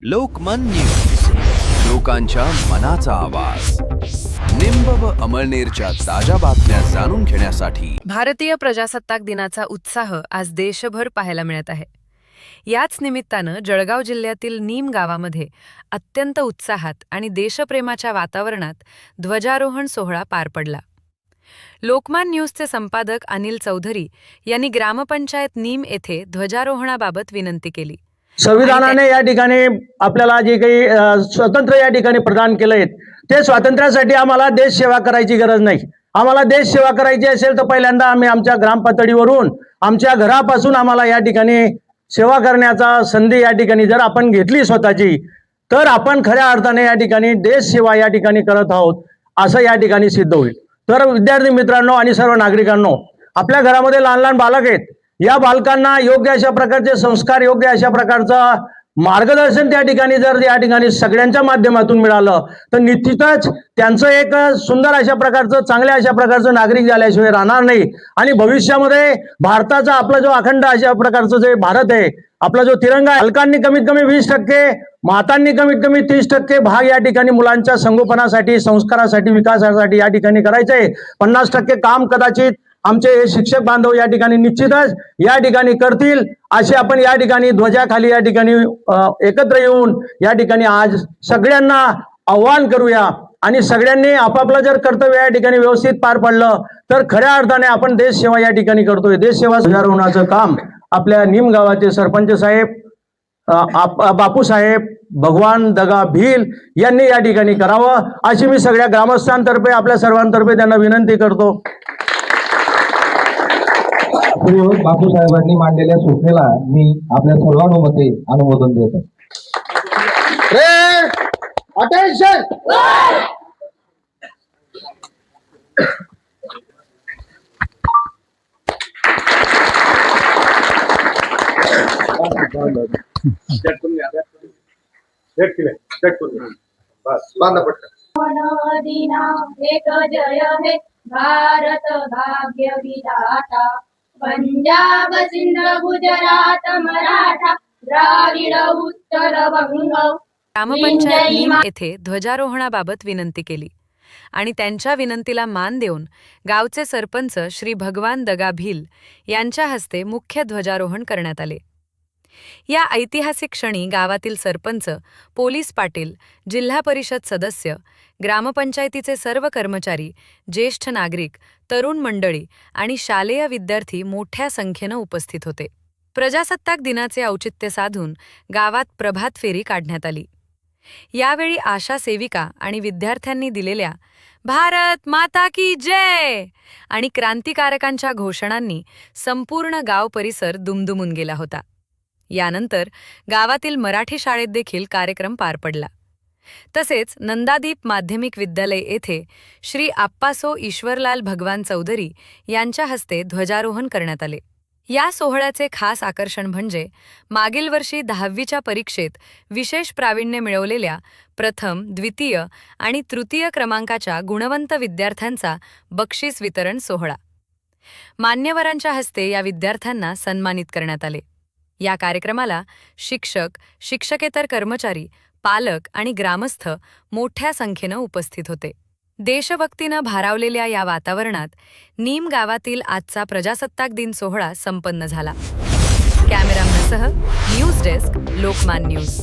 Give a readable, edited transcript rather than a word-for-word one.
लोकमन news, लोकांच्या मनाचा आवाज. निंब व अमळनेरच्या ताज्या बातम्या जाणून घेण्यासाठी भारतीय प्रजासत्ताक दिनाचा उत्साह आज देशभर पाहायला मिळत आहे. याच निमित्तानं जळगाव जिल्ह्यातील नीम गावामध्ये अत्यंत उत्साहात आणि देशप्रेमाच्या वातावरणात ध्वजारोहण सोहळा पार पडला. लोकमान न्यूजचे संपादक अनिल चौधरी यांनी ग्रामपंचायत नीम येथे ध्वजारोहणाबाबत विनंती केली. संविधानाने या ठिकाणी आपल्याला जे काही स्वातंत्र्य या ठिकाणी प्रदान केलंय, ते स्वातंत्र्यासाठी आम्हाला देश सेवा करायची गरज नाही. आम्हाला देश सेवा करायची असेल तर पहिल्यांदा आम्ही आमच्या ग्रामपातळीवरून आमच्या घरापासून आम्हाला या ठिकाणी सेवा करण्याचा संधी या ठिकाणी जर आपण घेतली स्वतःची, तर आपण खऱ्या अर्थाने या ठिकाणी देश सेवा या ठिकाणी करत आहोत असं या ठिकाणी सिद्ध होईल. तर विद्यार्थी मित्रांनो आणि सर्व नागरिकांनो, आपल्या घरामध्ये लहान लहान बालक आहेत. या बालकांना योग्य अशा प्रकारचे संस्कार, योग्य अशा प्रकारचं मार्गदर्शन त्या ठिकाणी जर या ठिकाणी सगळ्यांच्या माध्यमातून मिळालं तर निश्चितच त्यांचं एक सुंदर अशा प्रकारचं, चांगल्या अशा प्रकारचं नागरिक झाल्याशिवाय राहणार नाही. आणि भविष्यामध्ये भारताचा आपला जो अखंड अशा प्रकारचं जे भारत आहे, आपला जो तिरंगा आहे, बालकांनी कमीत कमी 20%, मातांनी कमीत कमी 30% भाग या ठिकाणी मुलांच्या संगोपनासाठी, संस्कारासाठी, विकासासाठी या ठिकाणी करायचं आहे. 50% काम कदाचित आमचे हे शिक्षक बांधव या ठिकाणी निश्चितच या ठिकाणी करतील. असे आपण या ठिकाणी ध्वजाखाली या ठिकाणी एकत्र येऊन या ठिकाणी आज सगळ्यांना आव्हान करूया आणि सगळ्यांनी आपापलं जर कर्तव्य या ठिकाणी व्यवस्थित पार पडलं तर खऱ्या अर्थाने आपण देश सेवा या ठिकाणी करतोय. देश सेवा सुधारवण्याचं काम आपल्या नीम गावाचे सरपंच साहेब बापूसाहेब भगवान दगा भिल यांनी या ठिकाणी करावं अशी मी सगळ्या ग्रामस्थांतर्फे, आपल्या सर्वांतर्फे त्यांना विनंती करतो. बापू साहेबांनी मांडलेल्या सूचनेला मी आपल्या सर्वानुमते अनुमोदन देत आहे. अटेन्शन. एक जय हे भारत भाग्य विधाता, पंजाब सिंध गुजरात मराठा द्राविड उत्तर बंग. ग्रामपंचायत नीम येथे ध्वजारोहणाबाबत विनंती केली आणि त्यांच्या विनंतीला मान देऊन गावचे सरपंच श्री भगवान दगा भिल यांच्या हस्ते मुख्य ध्वजारोहण करण्यात आले. या ऐतिहासिक क्षणी गावातील सरपंच, पोलीस पाटील, जिल्हा परिषद सदस्य, ग्रामपंचायतीचे सर्व कर्मचारी, ज्येष्ठ नागरिक, तरुण मंडळी आणि शालेय विद्यार्थी मोठ्या संख्येनं उपस्थित होते. प्रजासत्ताक दिनाचे औचित्य साधून गावात प्रभात फेरी काढण्यात आली. यावेळी आशा सेविका आणि विद्यार्थ्यांनी दिलेल्या भारत माता की जय आणि क्रांतिकारकांच्या घोषणांनी संपूर्ण गाव परिसर दुमदुमून गेला होता. यानंतर गावातील मराठी शाळेत देखील कार्यक्रम पार पडला. तसेच नंदादीप माध्यमिक विद्यालय येथे श्री आप्पासो ईश्वरलाल भगवान चौधरी यांच्या हस्ते ध्वजारोहण करण्यात आले. या सोहळ्याचे खास आकर्षण म्हणजे मागील वर्षी 10वीच्या परीक्षेत विशेष प्रावीण्य मिळवलेल्या प्रथम, द्वितीय आणि तृतीय क्रमांकाच्या गुणवंत विद्यार्थ्यांचा बक्षीस वितरण सोहळा. मान्यवरांच्या हस्ते या विद्यार्थ्यांना सन्मानित करण्यात आले. या कार्यक्रमाला शिक्षक, शिक्षकेतर कर्मचारी, पालक आणि ग्रामस्थ मोठ्या संख्येनं उपस्थित होते. देशभक्तीनं भारावलेल्या या वातावरणात नीम गावातील आजचा प्रजासत्ताक दिन सोहळा संपन्न झाला. कॅमेरामनसह न्यूज डेस्क, लोकमान न्यूज.